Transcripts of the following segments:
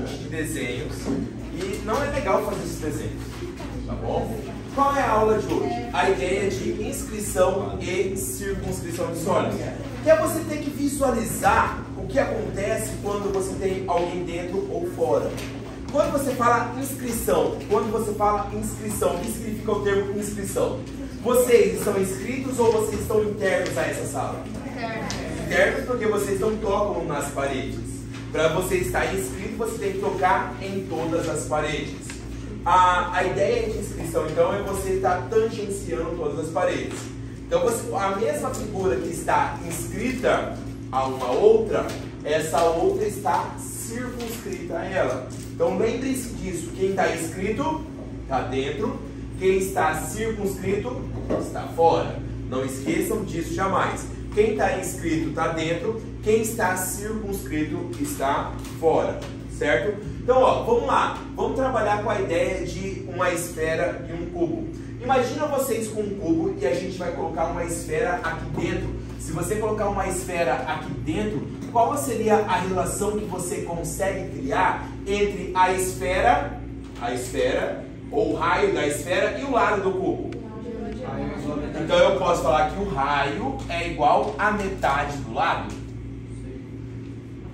monte de desenhos e não é legal fazer esses desenhos, tá bom? Qual é a aula de hoje? A ideia de inscrição e circunscrição de sólidos. Que é você ter que visualizar o que acontece quando você tem alguém dentro ou fora. Quando você fala inscrição, o que significa o termo inscrição? Vocês estão inscritos ou vocês estão internos a essa sala? Internos porque vocês não tocam nas paredes. Para você estar inscrito, você tem que tocar em todas as paredes. A ideia de inscrição, então, é você estar tangenciando todas as paredes. Então, a mesma figura que está inscrita a uma outra, essa outra está circunscrita a ela. Então, lembre-se disso. Quem está inscrito está dentro. Quem está circunscrito está fora. Não esqueçam disso jamais. Quem está inscrito está dentro. Quem está circunscrito está fora. Certo? Então, ó, vamos lá. Vamos trabalhar com a ideia de uma esfera e um cubo. Imagina vocês com um cubo e a gente vai colocar uma esfera aqui dentro. Se você colocar uma esfera aqui dentro, qual seria a relação que você consegue criar entre a esfera ou o raio da esfera e o lado do cubo? Então eu posso falar que o raio é igual a metade do lado?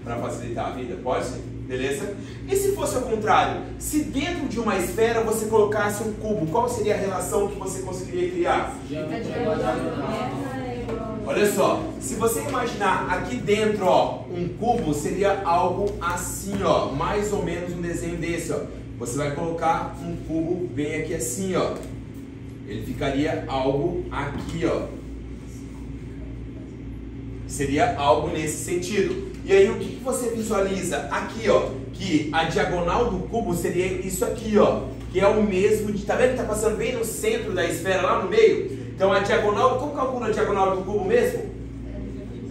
Para facilitar a vida, pode ser? Beleza? E se fosse ao contrário? Se dentro de uma esfera você colocasse um cubo, qual seria a relação que você conseguiria criar? Olha só, se você imaginar aqui dentro, ó, um cubo seria algo assim, ó, mais ou menos um desenho desse, ó. Você vai colocar um cubo bem aqui assim, ó. Ele ficaria algo aqui, ó. Seria algo nesse sentido. E aí o que você visualiza aqui, ó? Que a diagonal do cubo seria isso aqui, ó. Que é o mesmo de... Tá vendo que tá passando bem no centro da esfera, lá no meio? Então a diagonal... Como calcula a diagonal do cubo mesmo?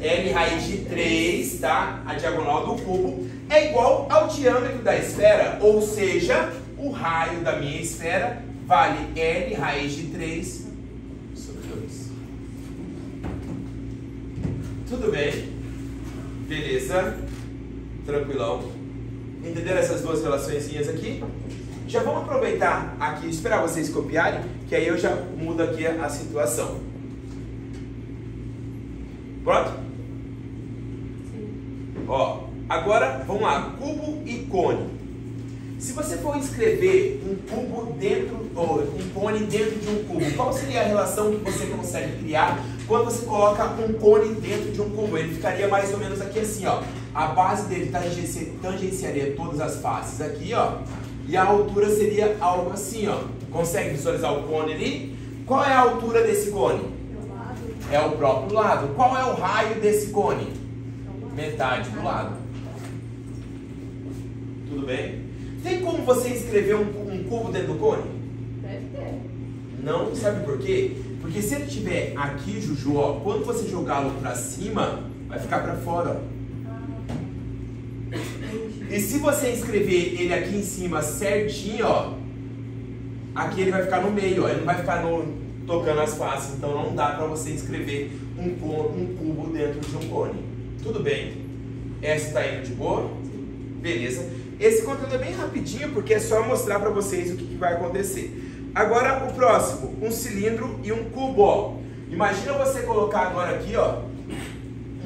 L raiz de 3, tá? A diagonal do cubo é igual ao diâmetro da esfera. Ou seja, o raio da minha esfera vale L raiz de 3 sobre 2. Tudo bem? Beleza? Tranquilão. Entenderam essas duas relaçõezinhas aqui? Já vamos aproveitar aqui, esperar vocês copiarem, que aí eu já mudo aqui a situação. Pronto? Sim. Ó, agora, vamos lá. Cubo e cone. Se você for escrever um cubo dentro, ou um cone dentro de um cubo, qual seria a relação que você consegue criar quando você coloca um cone dentro de um cubo? Ele ficaria mais ou menos aqui assim, ó. A base dele tangenciaria todas as faces aqui, ó. E a altura seria algo assim, ó. Consegue visualizar o cone ali? Qual é a altura desse cone? É o próprio lado. Qual é o raio desse cone? Metade do lado. Tudo bem? Tem como você escrever um cubo dentro do cone? Deve ter. Não, sabe por quê? Porque se ele estiver aqui, Juju, ó, quando você jogá-lo para cima, vai ficar para fora, ó. E se você escrever ele aqui em cima certinho, ó, aqui ele vai ficar no meio, ó, ele não vai ficar tocando as faces, então não dá para você escrever um cubo dentro de um cone. Tudo bem? Essa está indo de boa? Beleza. Esse conteúdo é bem rapidinho, porque é só mostrar para vocês o que vai acontecer. Agora o próximo, um cilindro e um cubo, ó. Imagina você colocar agora aqui, ó,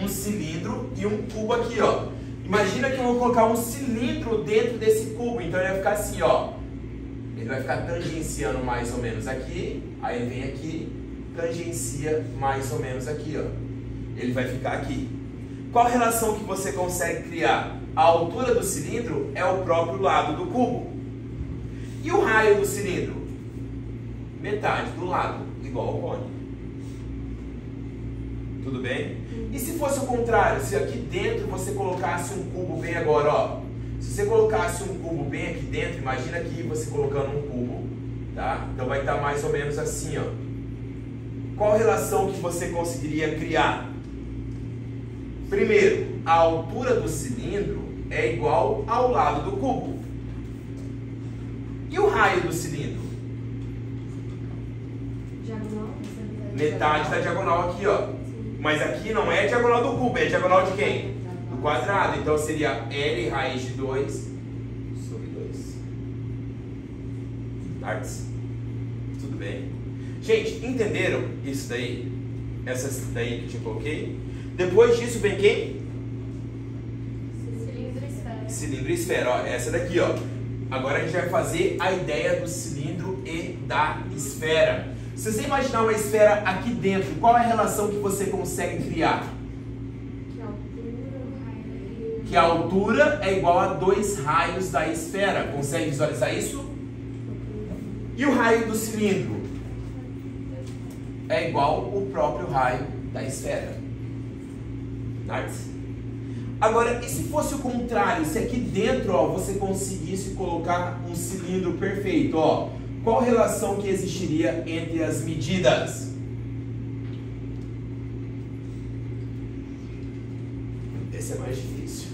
um cilindro e um cubo aqui, ó. Imagina que eu vou colocar um cilindro dentro desse cubo, então ele vai ficar assim, ó. Ele vai ficar tangenciando mais ou menos aqui, aí ele vem aqui, tangencia mais ou menos aqui, ó. Ele vai ficar aqui. Qual relação que você consegue criar? A altura do cilindro é o próprio lado do cubo. E o raio do cilindro? Metade do lado, igual ao cone. Tudo bem? E se fosse o contrário? Se aqui dentro você colocasse um cubo bem agora, ó. Se você colocasse um cubo bem aqui dentro, imagina aqui você colocando um cubo, tá? Então vai estar mais ou menos assim, ó. Qual relação que você conseguiria criar? Primeiro, a altura do cilindro é igual ao lado do cubo. E o raio do cilindro? Diagonal. Metade da diagonal aqui, ó. Mas aqui não é diagonal do cubo, é diagonal de quem? Do quadrado. Então seria L raiz de 2 sobre 2. Artes? Tudo bem? Gente, entenderam isso daí? Essas daí que eu te coloquei? Depois disso vem quem? Cilindro e esfera. Cilindro e esfera, ó, essa daqui, ó. Agora a gente vai fazer a ideia do cilindro e da esfera. Se você imaginar uma esfera aqui dentro, qual é a relação que você consegue criar? Que a altura é igual a 2 raios da esfera. Consegue visualizar isso? E o raio do cilindro? É igual o próprio raio da esfera. Nice? Agora, e se fosse o contrário? Se aqui dentro, ó, você conseguisse colocar um cilindro perfeito, ó, qual relação que existiria entre as medidas? Esse é mais difícil.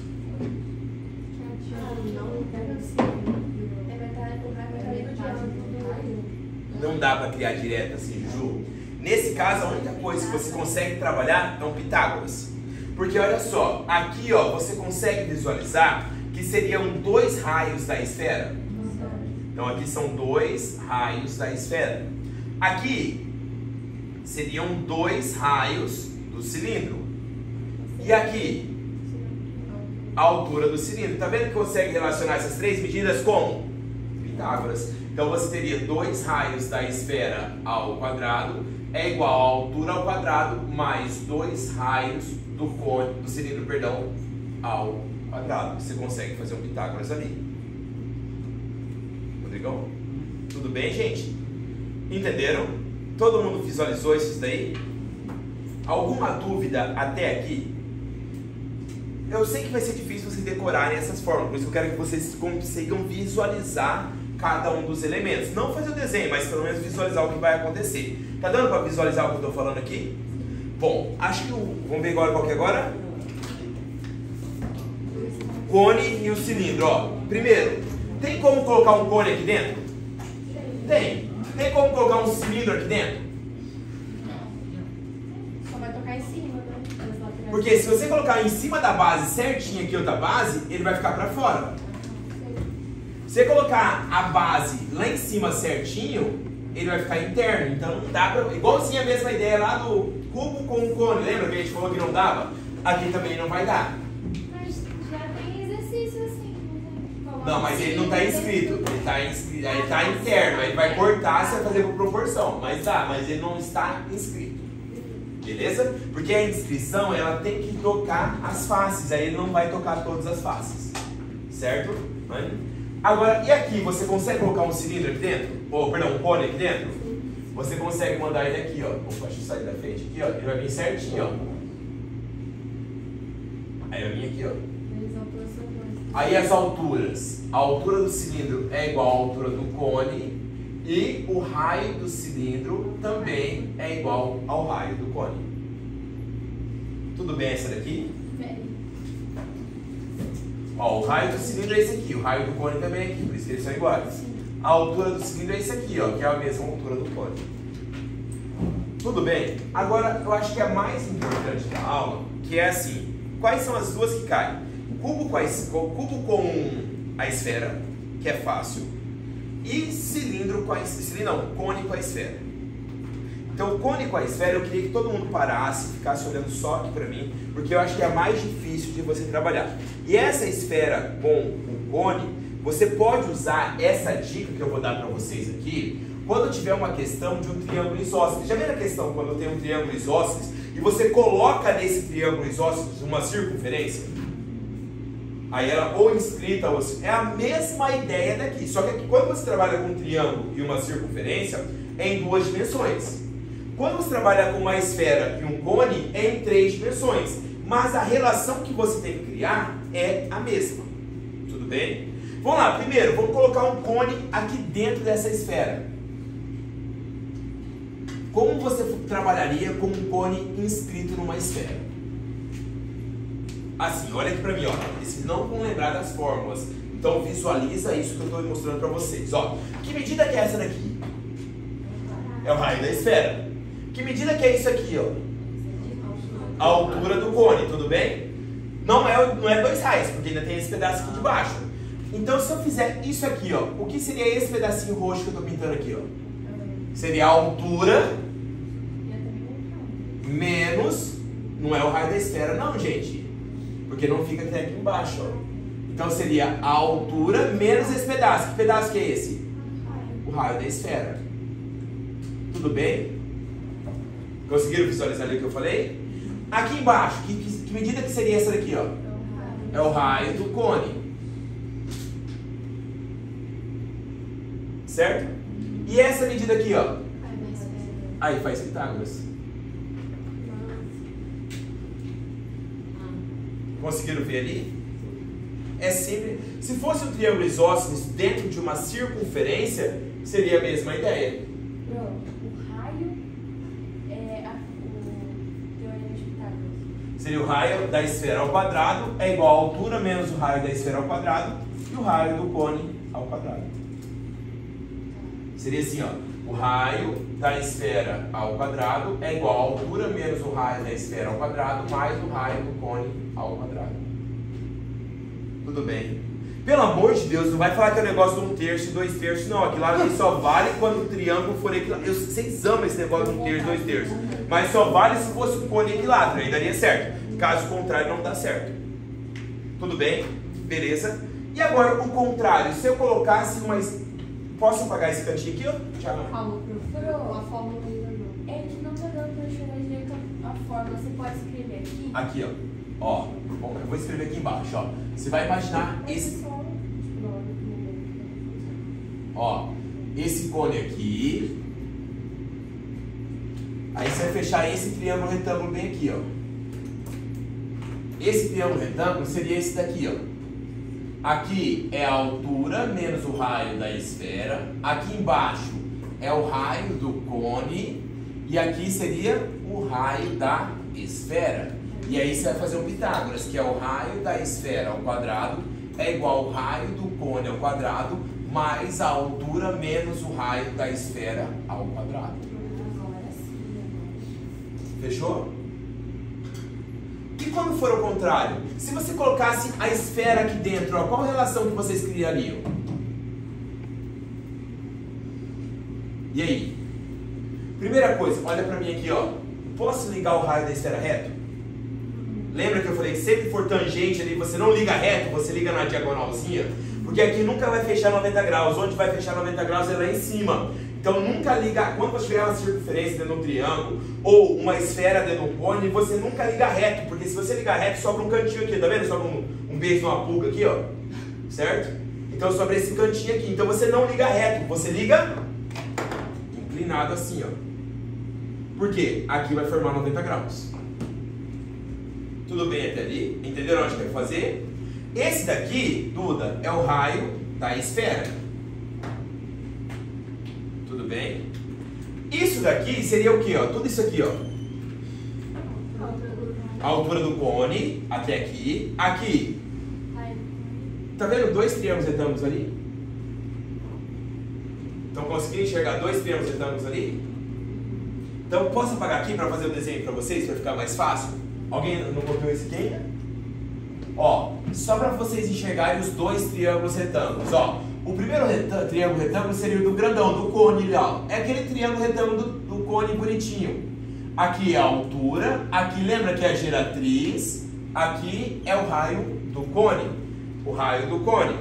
Não dá para criar direto assim, Ju. Nesse caso, a única coisa que você consegue trabalhar é um Pitágoras. Porque olha só, aqui ó, você consegue visualizar que seriam 2 raios da esfera. Então aqui são 2 raios da esfera. Aqui seriam 2 raios do cilindro. E aqui, a altura do cilindro. Tá vendo que consegue relacionar essas 3 medidas como? Pitágoras. Então você teria 2 raios da esfera ao quadrado é igual a altura ao quadrado mais 2 raios do cilindro, perdão, ao quadrado. Você consegue fazer um Pitágoras ali. Rodrigão? Tudo bem, gente? Entenderam? Todo mundo visualizou isso daí? Alguma dúvida até aqui? Eu sei que vai ser difícil vocês decorarem essas fórmulas, por isso eu quero que vocês consigam visualizar cada um dos elementos. Não fazer o desenho, mas pelo menos visualizar o que vai acontecer. Tá dando para visualizar o que eu estou falando aqui? Bom, acho que vamos ver agora qual que é agora? Cone e o cilindro, ó. Primeiro, tem como colocar um cone aqui dentro? Tem. Tem como colocar um cilindro aqui dentro? Só vai tocar em cima, né? Porque se você colocar em cima da base certinho aqui outra base, ele vai ficar para fora. Se você colocar a base lá em cima certinho, ele vai ficar interno. Então não dá pra... Igualzinho a mesma ideia lá do cubo com o cone. Lembra que a gente falou que não dava? Aqui também não vai dar. Mas já tem exercício assim. Não, mas ele não está inscrito. Ele está interno. Aí ele vai cortar, você vai fazer por proporção. Mas dá, mas ele não está inscrito. Beleza? Porque a inscrição, ela tem que tocar as faces. Aí ele não vai tocar todas as faces. Certo? Agora, e aqui? Você consegue colocar um cilindro aqui dentro? Ou, perdão, um cone aqui dentro? Você consegue mandar ele aqui, ó. Opa, deixa eu sair da frente aqui, ó. Ele vai vir certinho, ó. Aí vai vir aqui, ó. Aí as alturas. A altura do cilindro é igual à altura do cone. E o raio do cilindro também é igual ao raio do cone. Tudo bem essa daqui? Ó, o raio do cilindro é esse aqui, o raio do cone também é aqui, por isso que eles são iguais. A altura do cilindro é esse aqui, ó, que é a mesma altura do cone. Tudo bem? Agora, eu acho que é a mais importante da aula, que é assim, quais são as duas que caem? Cubo com a esfera, que é fácil, e cilindro com a esfera, não, cone com a esfera. Então, o cone com a esfera, eu queria que todo mundo parasse, ficasse olhando só aqui pra mim, porque eu acho que é a mais difícil de você trabalhar. E essa esfera com o cone, você pode usar essa dica que eu vou dar pra vocês aqui, quando tiver uma questão de um triângulo isósceles. Já viram a questão quando tem um triângulo isósceles e você coloca nesse triângulo isósceles uma circunferência? Aí ela ou inscrita ou assim. É a mesma ideia daqui, só que aqui, quando você trabalha com um triângulo e uma circunferência, é em 2 dimensões. Quando você trabalha com uma esfera e um cone, é em 3 dimensões. Mas a relação que você tem que criar é a mesma. Tudo bem? Vamos lá, primeiro, vamos colocar um cone aqui dentro dessa esfera. Como você trabalharia com um cone inscrito numa esfera? Assim, olha aqui pra mim, ó. Vocês não vão lembrar das fórmulas. Então visualiza isso que eu estou mostrando pra vocês. Ó, que medida que é essa daqui? É o raio da esfera. Que medida que é isso aqui, ó? A altura do cone, tudo bem? Não é 2 raios, porque ainda tem esse pedaço aqui de baixo. Então, se eu fizer isso aqui, ó, o que seria esse pedacinho roxo que eu estou pintando aqui, ó? Seria a altura menos, não é o raio da esfera não, gente, porque não fica aqui embaixo, ó. Então seria a altura menos esse pedaço. Que pedaço que é esse? O raio da esfera. Tudo bem? Conseguiram visualizar ali o que eu falei? Aqui embaixo, que medida que seria essa daqui, ó? É o raio do cone. Certo? E essa medida aqui, ó? Aí faz Pitágoras. Conseguiram ver ali? É sempre. Se fosse um triângulo isósceles dentro de uma circunferência, seria a mesma ideia. O raio é o teorema de Pitágoras. Seria o raio da esfera ao quadrado é igual a altura menos o raio da esfera ao quadrado e o raio do cone ao quadrado. Seria assim, ó. O raio da esfera ao quadrado é igual a altura menos o raio da esfera ao quadrado mais o raio do cone ao quadrado. Tudo bem? Pelo amor de Deus, não vai falar que é um negócio de 1/3 e 2/3, não. Aquilo lá só vale quando o triângulo for equilátero. Vocês amam esse negócio de 1/3 e 2/3. Mas só vale se fosse um cone equilátero, aí daria certo. Caso contrário, não dá certo. Tudo bem? Beleza? E agora o contrário, se eu colocasse uma... Posso apagar esse cantinho aqui, ó? Tchau. A fórmula é que não tá dando pra enxergar direito a fórmula. Você pode escrever aqui? Aqui, ó. Bom, eu vou escrever aqui embaixo, ó. Você vai imaginar esse... Ó, esse cone aqui. Aí você vai fechar esse triângulo retângulo bem aqui, ó. Esse triângulo retângulo seria esse daqui, ó. Aqui é a altura menos o raio da esfera. Aqui embaixo é o raio do cone. E aqui seria o raio da esfera. E aí você vai fazer um Pitágoras, que é o raio da esfera ao quadrado é igual ao raio do cone ao quadrado mais a altura menos o raio da esfera ao quadrado. Fechou? E quando for ao contrário? Se você colocasse a esfera aqui dentro, ó, qual a relação que vocês criariam? E aí? Primeira coisa, olha pra mim aqui, ó. Posso ligar o raio da esfera reto? Lembra que eu falei que sempre for tangente ali, você não liga reto, você liga na diagonalzinha? Porque aqui nunca vai fechar 90 graus. Onde vai fechar 90 graus é lá em cima. Então nunca liga, quando você tiver uma circunferência dentro de um triângulo ou uma esfera dentro de um cone, você nunca liga reto, porque se você ligar reto sobra um cantinho aqui, tá vendo? Sobra um beijo numa pulga aqui, ó, certo? Então sobra esse cantinho aqui, então você não liga reto, você liga inclinado assim, ó. Por quê? Aqui vai formar 90 graus. Tudo bem até ali? Entenderam onde quer fazer? Esse daqui, Duda, é o raio da esfera. Tudo bem? Isso daqui seria o que, ó? Tudo isso aqui, ó. A altura do cone até aqui. Aqui. Tá vendo dois triângulos retângulos ali? Então conseguiram enxergar dois triângulos retângulos ali? Então posso apagar aqui para fazer o desenho para vocês, para ficar mais fácil? Alguém não copiou esse aqui ainda? Ó, só para vocês enxergarem os dois triângulos retângulos, ó. O primeiro triângulo retângulo seria o do grandão, do cone, ó. É aquele triângulo retângulo do cone bonitinho. Aqui é a altura, aqui lembra que é a geratriz, aqui é o raio do cone. O raio do cone.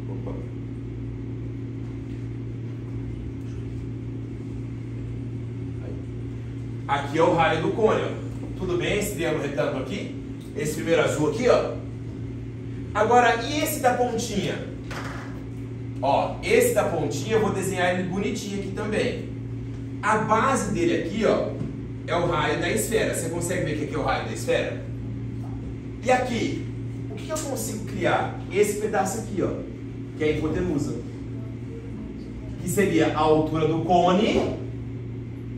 Opa. Aqui é o raio do cone, ó. Tudo bem esse triângulo retângulo aqui? Esse primeiro azul aqui, ó. Agora, e esse da pontinha? Ó, esse da pontinha eu vou desenhar ele bonitinho aqui também. A base dele aqui, ó, é o raio da esfera. Você consegue ver que aqui é o raio da esfera? E aqui, o que eu consigo criar? Esse pedaço aqui, ó, que é a hipotenusa. Que seria a altura do cone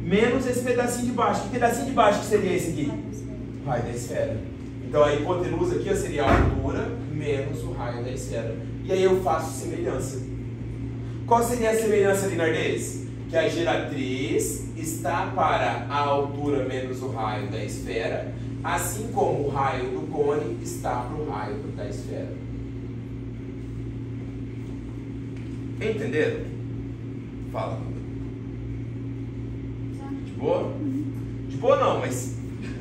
menos esse pedacinho de baixo. Que pedacinho de baixo que seria esse aqui? O raio da esfera. Então a hipotenusa aqui, ó, seria a altura menos o raio da esfera. E aí eu faço semelhança. Qual seria a semelhança, Linardes? Que a geratriz está para a altura menos o raio da esfera assim como o raio do cone está para o raio da esfera. Entenderam? Fala. De boa? De boa não, mas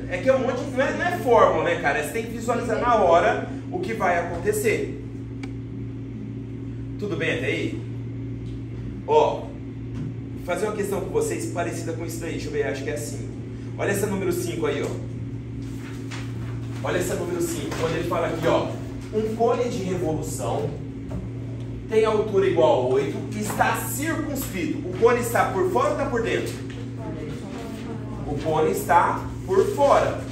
é que é um monte, não é fórmula, né, cara? Você tem que visualizar na hora o que vai acontecer. Tudo bem até aí? Ó, vou fazer uma questão com vocês parecida com isso daí. Deixa eu ver, acho que é assim. Olha essa número 5 aí, ó. Olha essa número 5, quando ele fala aqui, ó. Um cone de revolução tem altura igual a 8 e está circunscrito. O cone está por fora ou está por dentro? O cone está por fora.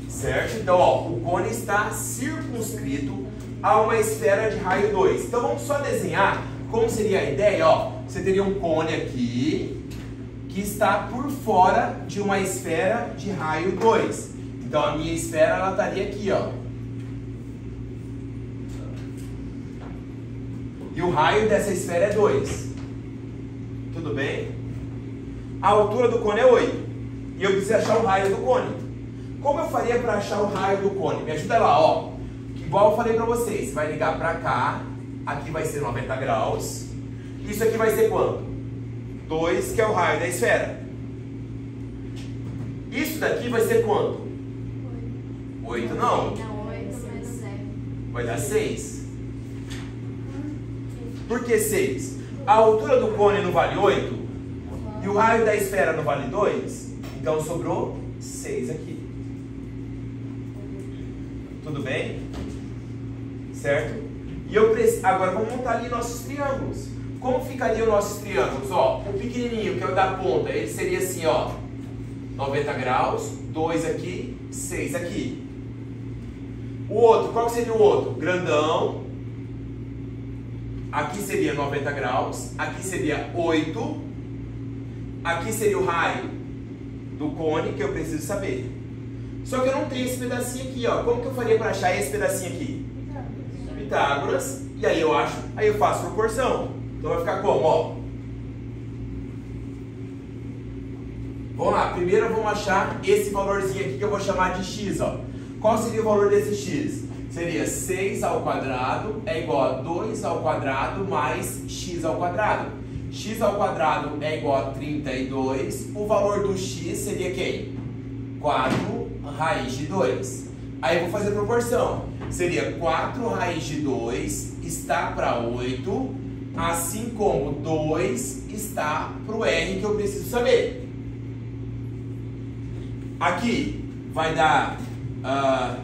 Certo? Então, ó, o cone está circunscrito a uma esfera de raio 2. Então, vamos só desenhar como seria a ideia, ó. Você teria um cone aqui que está por fora de uma esfera de raio 2. Então, a minha esfera, ela estaria aqui, ó. E o raio dessa esfera é 2. Tudo bem? A altura do cone é 8. E eu preciso achar o raio do cone. Como eu faria para achar o raio do cone? Me ajuda lá, ó. Igual eu falei para vocês. Vai ligar para cá. Aqui vai ser 90 graus. Isso aqui vai ser quanto? 2, que é o raio da esfera. Isso daqui vai ser quanto? 8 não. Vai dar 6. Por que 6? A altura do cone não vale 8? E o raio da esfera não vale 2? Então sobrou 6 aqui. Tudo bem? Certo? E eu preciso... Agora vamos montar ali nossos triângulos. Como ficariam nossos triângulos? Ó, o pequenininho, que é o da ponta, ele seria assim, ó. 90 graus, 2 aqui, 6 aqui. O outro, qual seria o outro? Grandão. Aqui seria 90 graus, aqui seria 8. Aqui seria o raio do cone, que eu preciso saber. Só que eu não tenho esse pedacinho aqui, ó. Como que eu faria para achar esse pedacinho aqui? Pitágoras. E aí eu acho, aí eu faço proporção. Então vai ficar como, ó? Vamos lá, primeiro vamos achar esse valorzinho aqui que eu vou chamar de x, ó. Qual seria o valor desse x? Seria 6 ao quadrado é igual a 2 ao quadrado mais x ao quadrado. X ao quadrado é igual a 32. O valor do x seria quem? 4 raiz de 2. Aí eu vou fazer proporção. Seria 4 raiz de 2 está para 8, assim como 2 está para o R que eu preciso saber. Aqui vai dar...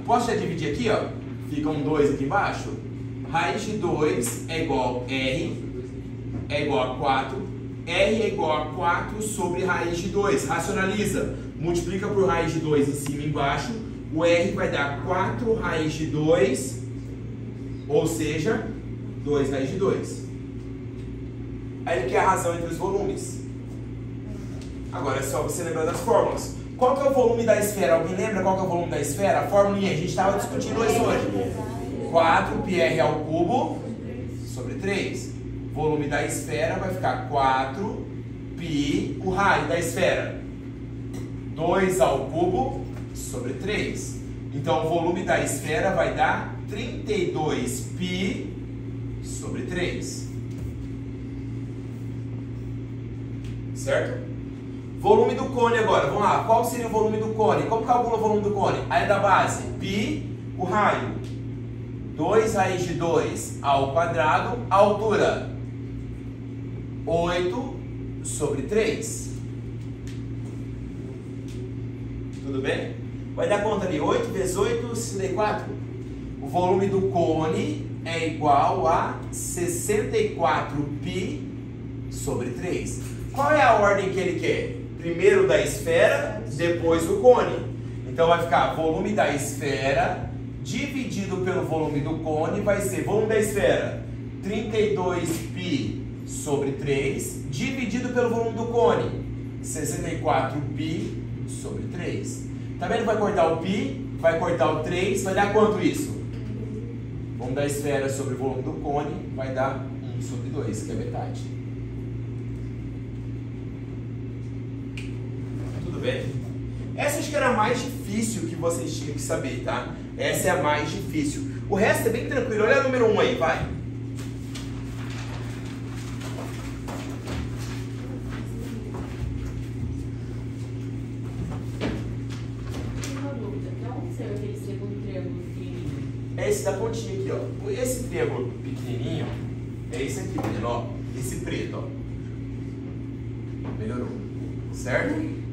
posso já dividir aqui, ó? Fica um 2 aqui embaixo. Raiz de 2 é igual a R, é igual a 4. R é igual a 4 sobre raiz de 2. Racionaliza. Multiplica por raiz de 2 em cima e embaixo. O R vai dar 4 raiz de 2, ou seja, 2 raiz de 2. Aí ele quer a razão entre os volumes. Agora é só você lembrar das fórmulas. Qual que é o volume da esfera? Alguém lembra qual que é o volume da esfera? A formulinha, a gente estava discutindo isso hoje. 4πr ao cubo sobre 3. Volume da esfera vai ficar 4π, o raio da esfera. 2 ao cubo sobre 3. Então o volume da esfera vai dar 32π sobre 3. Certo? Volume do cone agora, vamos lá. Qual seria o volume do cone? Como calcula o volume do cone? Área da base, π, o raio. 2 raiz de 2 ao quadrado, a altura 8 sobre 3. Tudo bem? Vai dar conta ali, 8 vezes 8, 64. O volume do cone é igual a 64π sobre 3. Qual é a ordem que ele quer? Primeiro da esfera, depois o cone. Então vai ficar volume da esfera dividido pelo volume do cone, vai ser volume da esfera 32π sobre 3, dividido pelo volume do cone 64π sobre 3. Tá vendo? Vai cortar o π, vai cortar o 3, vai dar quanto isso? Volume da esfera sobre o volume do cone vai dar 1 sobre 2, que é metade. Tudo bem? Essa acho que era a mais difícil que vocês tinham que saber, tá? Essa é a mais difícil. O resto é bem tranquilo. Olha o número 1 aí, vai. É esse da pontinha aqui, ó. Esse triângulo pequenininho é esse aqui, menino, ó. Esse preto, ó. Melhorou. Certo?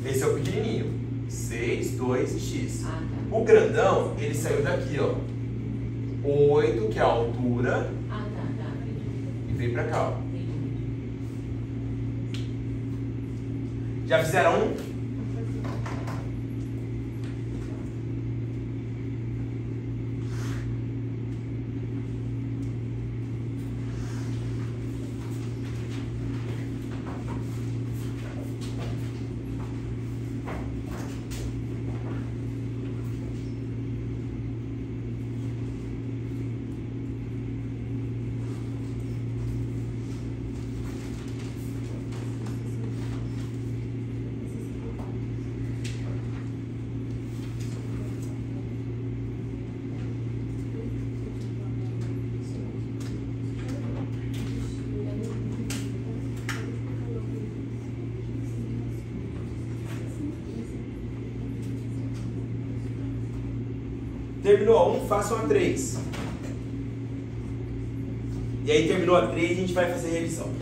Esse é o pequenininho. 6, 2 e x. O grandão, ele saiu daqui, ó. 8, que é a altura. E veio pra cá, ó. Já fizeram um? Terminou a 1, façam a 3. E aí terminou a 3, a gente vai fazer revisão.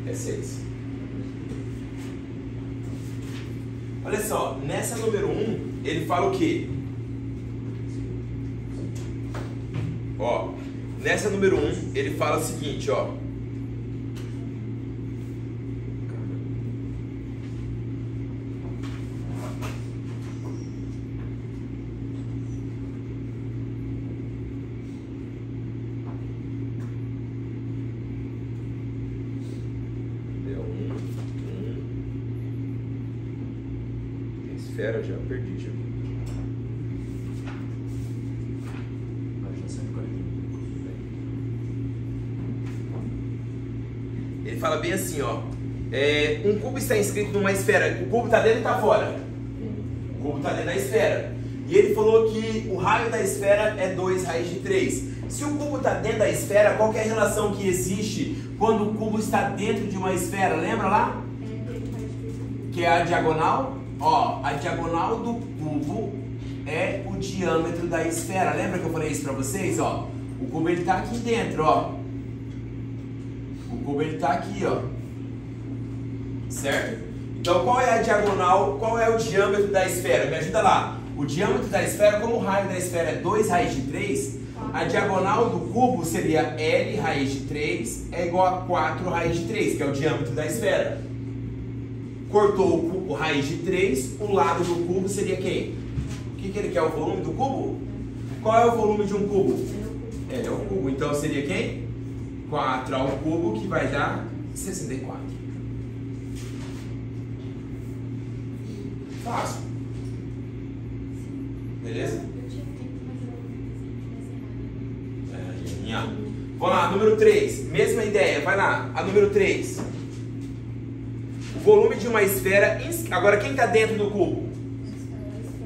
É 6. Olha só, nessa número 1, ele fala o quê? Ó, nessa número 1, ele fala o seguinte, ó. Esfera, já perdi, já. Ele fala bem assim, ó. Um cubo está inscrito numa esfera. O cubo está dentro e está fora? O cubo está dentro da esfera. E ele falou que o raio da esfera é 2 raiz de 3. Se o cubo está dentro da esfera, qual que é a relação que existe quando o cubo está dentro de uma esfera? Lembra lá? Que é a diagonal? Ó, a diagonal do cubo é o diâmetro da esfera. Lembra que eu falei isso pra vocês? Ó, o cubo ele tá aqui dentro, ó. O cubo ele tá aqui, ó. Certo? Então qual é a diagonal, qual é o diâmetro da esfera? Me ajuda lá. O diâmetro da esfera, como o raio da esfera é 2 raiz de 3, a diagonal do cubo seria L raiz de 3 é igual a 4 raiz de 3, que é o diâmetro da esfera. Cortou o cubo raiz de 3, o lado do cubo seria quem? O que ele quer? O volume do cubo? Qual é o volume de um cubo? É o cubo. Então seria quem? 4 ao cubo, que vai dar 64. Fácil. Beleza? Vamos lá, número 3. Mesma ideia, vai lá. A número 3. Volume de uma esfera. Agora, quem está dentro do cubo?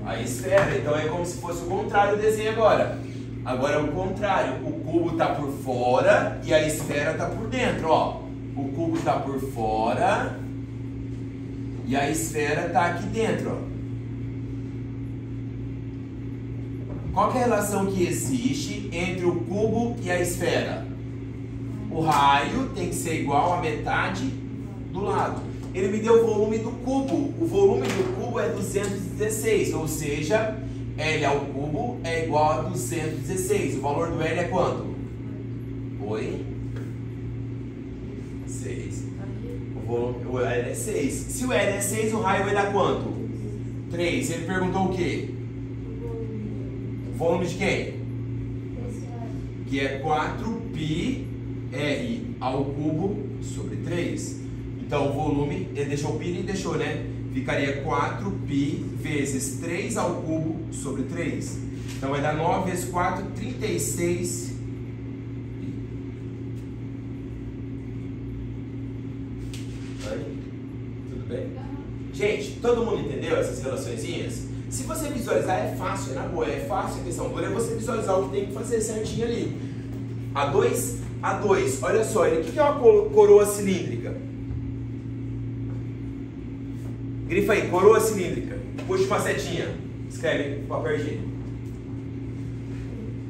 A esfera. Então é como se fosse o contrário do desenho agora. Agora é o contrário. O cubo está por fora e a esfera está por dentro. Ó. O cubo está por fora e a esfera está aqui dentro. Ó. Qual que é a relação que existe entre o cubo e a esfera? O raio tem que ser igual a metade do lado. Ele me deu o volume do cubo. O volume do cubo é 216, ou seja, L ao cubo é igual a 216. O valor do L é quanto? Oi? 6. O L é 6. Se o L é 6, o raio vai dar quanto? 3. Ele perguntou o quê? Volume de quem? Que é 4πr ao cubo sobre 3. Então o volume, ele deixou o pi e deixou, né? Ficaria 4π vezes 3 ao cubo sobre 3. Então vai dar 9 vezes 4, 36. Tudo bem? Gente, todo mundo entendeu essas relaçõezinhas? Se você visualizar é fácil, é na boa, é fácil a questão. Agora é você visualizar o que tem que fazer certinho ali. A2, olha só, o que é uma coroa cilíndrica? Grifa aí, coroa cilíndrica. Puxa uma setinha, escreve papel higiênico.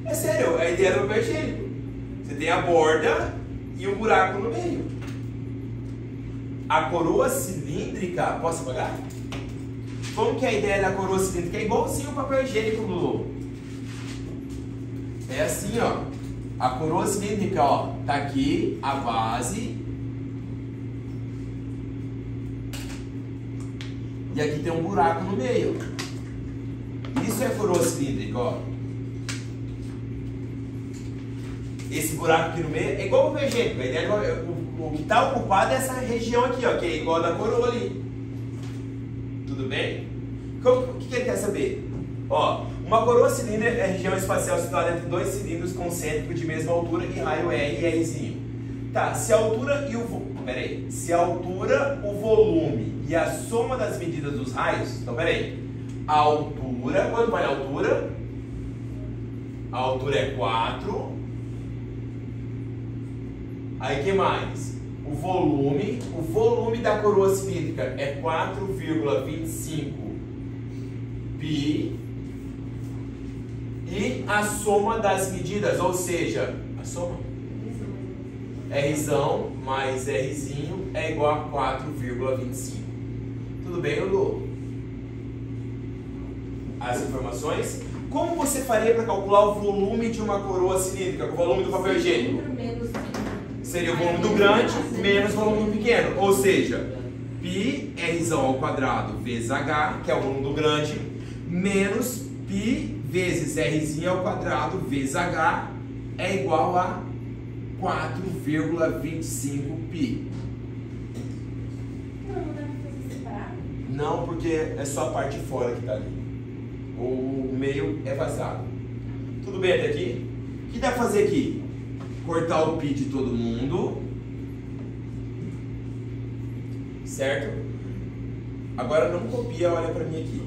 É sério, a ideia do papel higiênico. Você tem a borda e um buraco no meio. A coroa cilíndrica, posso apagar? Como que é a ideia da coroa cilíndrica? É igualzinho o papel higiênico, Lulu. É assim, ó. A coroa cilíndrica, ó, tá aqui a base. E aqui tem um buraco no meio. Isso é a coroa cilíndrica, ó. Esse buraco aqui no meio é igual o papel higiênico. A ideia o que está ocupado é essa região aqui, ó, que é igual a da coroa ali. Tudo bem? O que ele quer saber? Ó, uma coroa cilíndrica é a região espacial situada entre dois cilindros concêntricos de mesma altura e raio R e Rzinho. Tá, se a altura e o volume e a soma das medidas dos raios, então peraí, a altura, quanto vale a altura? A altura é 4. Aí que mais? O volume da coroa cilíndrica é 4,25 π. E a soma das medidas, ou seja, a soma Rzão mais Rzinho é igual a 4,25. Tudo bem, Lulu? As informações? Como você faria para calcular o volume de uma coroa cilíndrica, o volume do papel higiênico? Seria o volume do grande menos o volume do pequeno. Ou seja, π Rzão ao quadrado vezes H, que é o volume do grande, menos π vezes Rzinho ao quadrado vezes H é igual a 4,25 π. Não dá pra fazer separado? Não, porque é só a parte de fora que está ali. O meio é vazado. Tudo bem até aqui? O que dá pra fazer aqui? Cortar o π de todo mundo. Certo? Agora não copia, olha pra mim aqui.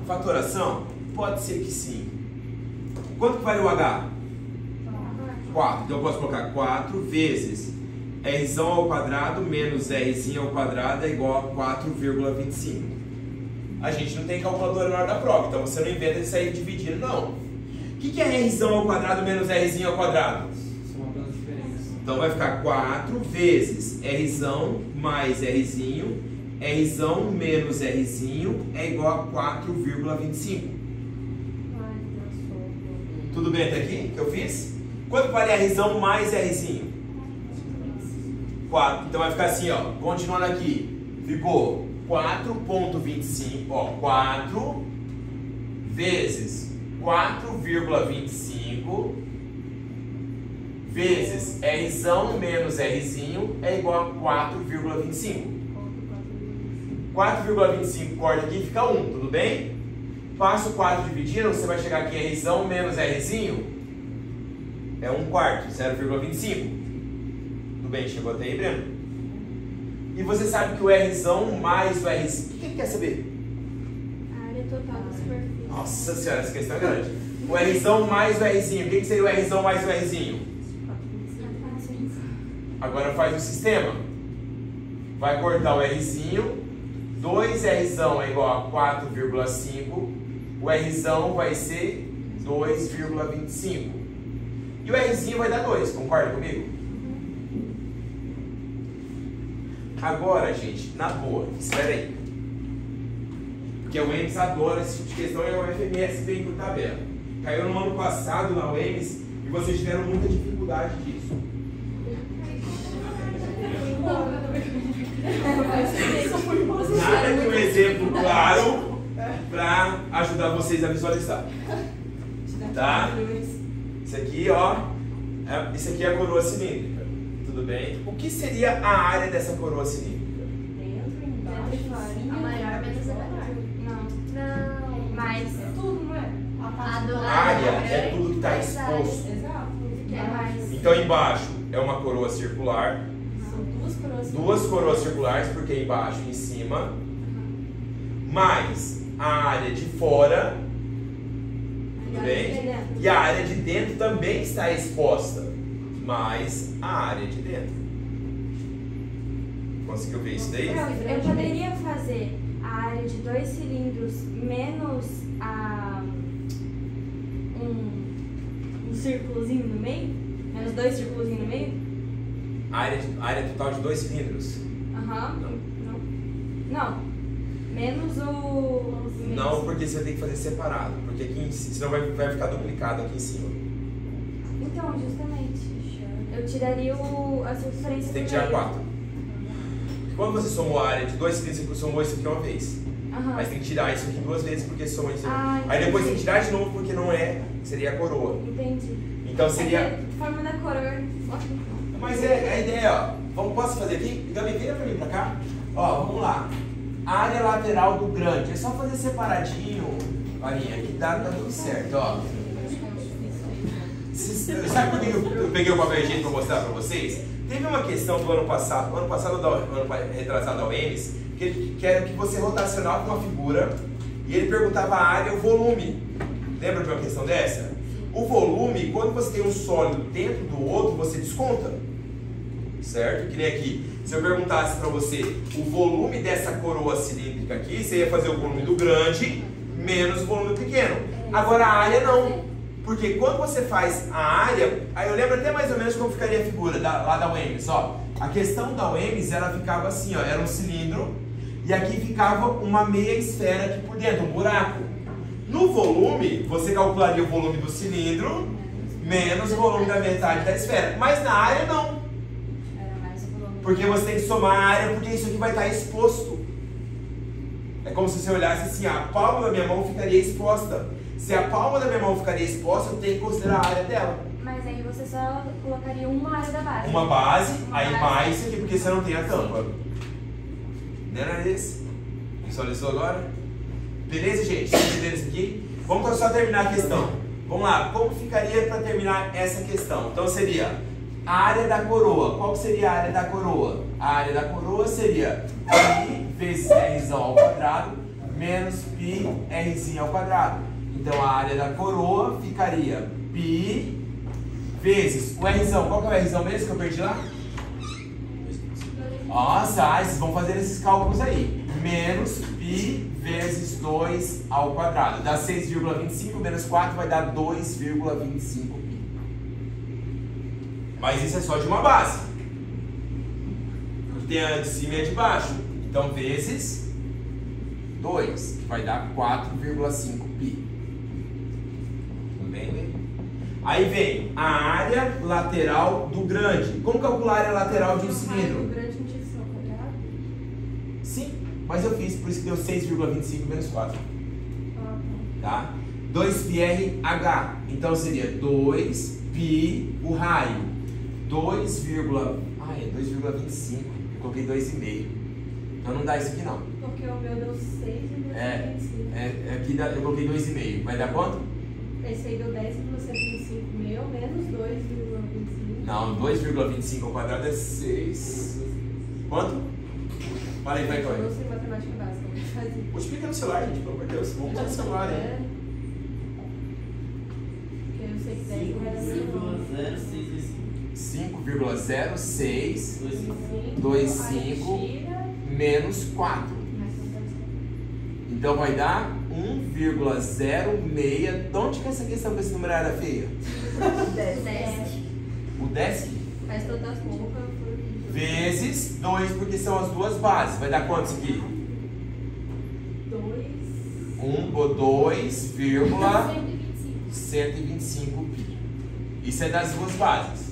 Fatoração? Pode ser que sim. Quanto que vale o H? 4. Então eu posso colocar 4 vezes Rzão ao quadrado menos Rzinho ao quadrado é igual a 4,25. A gente não tem calculadora na hora da prova, então você não inventa de sair dividindo, não. O que é Rzão ao quadrado menos Rzinho ao quadrado? São apenas diferenças. Então vai ficar 4 vezes Rzão mais Rzinho. Rzão menos Rzinho é igual a 4,25. Tudo bem até aqui que eu fiz? Quanto vale Rzão mais Rzinho? 4. Então vai ficar assim, ó. Continuando aqui. Ficou 4,25. Ó, 4 vezes 4,25 vezes Rzão menos Rzinho é igual a 4,25. 4,25 corta aqui e fica 1, tudo bem? Passa o 4 dividindo, você vai chegar aqui em Rzão menos Rzinho. É 1/4, 0,25. Tudo bem, chegou até aí, Breno? E você sabe que o Rzão mais o Rzinho... O que ele quer saber? A área total da superfície. Nossa senhora, essa questão é grande. O Rzão mais o Rzinho. O que seria o Rzão mais o Rzinho? Agora faz o sistema. Vai cortar o Rzinho. 2Rzão é igual a 4,5. O Rzão vai ser 2,25. E o Rzinho vai dar 2. Concorda comigo? Agora, gente, na boa, espera aí. Porque o EMS adora esse tipo de questão e o FMS vem por tabela. Caiu no ano passado na UEMS e vocês tiveram muita dificuldade disso. Nada que um exemplo claro para ajudar vocês a visualizar. Tá? Isso aqui, ó, isso aqui é a coroa cilíndrica. Tudo bem? O que seria a área dessa coroa cilíndrica? Dentro, embaixo, a maior, menos a menor. Não, mas tudo, não é? A área é tudo que está exposto. Exato. É mais. Então embaixo é uma coroa circular. São Duas coroas circulares, porque embaixo e em cima. Mais a área de fora. Tudo bem? E a área de dentro também está exposta. Mais a área de dentro. Conseguiu ver isso daí? Eu poderia fazer a área de 2 cilindros menos um círculozinho no meio? Menos 2 círculozinhos no meio? Área total de 2 cilindros? Aham. Não. Menos o... Não, porque você tem que fazer separado. Porque aqui senão vai ficar duplicado aqui em cima. Então, justamente. Eu tiraria a circunferência. Você tem que tirar 4. Quando você somou a área de 2 cilindros, você somou isso aqui uma vez. Mas tem que tirar isso aqui 2 vezes porque soma isso aqui. Aí depois tem que tirar de novo porque não é, seria a coroa. Entendi. Então seria... Forma da coroa. Mas é a ideia, ó. Posso fazer aqui? Gabi, vira pra mim pra cá. Ó, vamos lá. A área lateral do grande. É só fazer separadinho, Marinha, que tá tudo certo, ó. Sabe por que eu peguei o papel higiênico pra mostrar pra vocês? Teve uma questão do ano passado retrasado da UEMS, que era que você rotacionava uma figura e ele perguntava a área e o volume. Lembra de uma questão dessa? O volume, quando você tem um sólido dentro do outro, você desconta. Certo? Que nem aqui. Se eu perguntasse para você o volume dessa coroa cilíndrica aqui, você ia fazer o volume do grande menos o volume do pequeno. Agora a área não. Porque quando você faz a área, aí eu lembro até mais ou menos como ficaria a figura lá da UEMS. Ó. A questão da UEMS, ela ficava assim, ó, era um cilindro e aqui ficava uma meia esfera aqui por dentro, um buraco. No volume, você calcularia o volume do cilindro menos o volume da metade da esfera. Mas na área não. Porque você tem que somar a área, porque isso aqui vai estar exposto. É como se você olhasse assim, a palma da minha mão ficaria exposta. Se a palma da minha mão ficaria exposta, eu tenho que considerar a área dela. Mas aí você só colocaria uma área da base. Uma base, aí mais isso aqui, porque você não tem a tampa. Não era esse? Visualizou agora? Beleza, gente? Vocês entenderam isso aqui? Vamos só terminar a questão. Vamos lá, como ficaria para terminar essa questão? Então seria a área da coroa. Qual seria a área da coroa? A área da coroa seria π vezes r ao quadrado menos π r ao quadrado. Então a área da coroa ficaria π vezes o r. Qual que é o r mesmo que eu perdi lá? Nossa, vocês vão fazer esses cálculos aí. Menos π vezes 2 ao quadrado. Dá 6,25 menos 4 vai dar 2,25π. Mas isso é só de uma base. Tem a de cima e a de baixo. Então, vezes 2, que vai dar 4,5π. Tudo bem? Aí vem a área lateral do grande. Como calcular a área lateral de um cilindro? O grande não tinha que ser ao quadrado? Sim, mas eu fiz, por isso que deu 6,25 menos 4. Tá? 2πrh. Então seria 2π o raio. 2,25. Eu coloquei 2,5. Então não dá isso aqui não. Porque o meu deu 6,25. Aqui eu coloquei 2,5. Vai dar quanto? Esse aí deu 10,75 meu, menos 2,25. Não, 2,25 ao quadrado é 6. Quanto? Fala aí, vai, Eu não sei matemática básica, como fazer. Multiplica no celular, gente, pelo amor de Deus. Vamos usar o celular, hein? Porque eu sei que 10 não era meu. 5,0625 menos 4. Então vai dar 1,06. De onde que é essa questão com esse numerário era feia? O décimo? Faz todas as contas. Vezes 2, porque são as duas bases. Vai dar quanto isso aqui? 2,125π. Isso é das duas bases.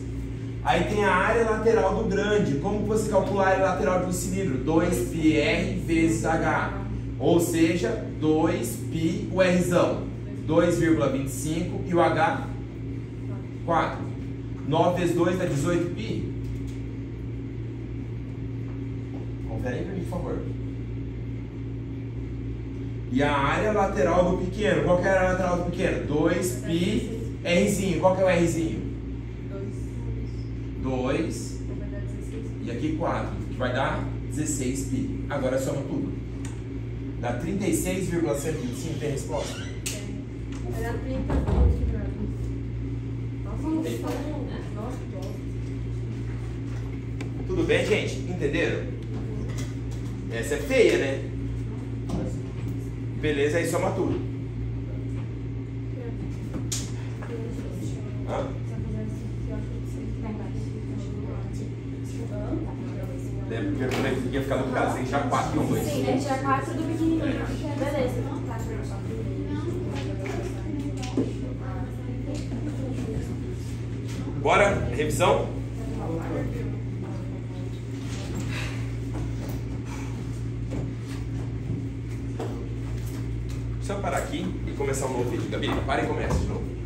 Aí tem a área lateral do grande. Como você calcula a área lateral de um cilindro? 2πr vezes h. Ou seja, 2π, o Rzão, 2,25 e o H, 4. 9 vezes 2 dá 18π. Confere aí pra mim, por favor. E a área lateral do pequeno, qual que é a área lateral do pequeno? 2π, Rzinho, qual que é o Rzinho? 2. E aqui 4, que vai dar 16π. Agora soma tudo. Dá 36,125, tem resposta? Era 30 Nossa, Tudo bem, gente? Entenderam? Essa é feia, né? Beleza, aí soma tudo. Hã? Porque eu falei que ia ficar no caso, tem que tirar 4 não 2. sim, né? Tira 4 do pequenininho. Beleza. Bora? Revisão? Deixa eu parar aqui e começar um novo vídeo. Gabi, para e começa de novo.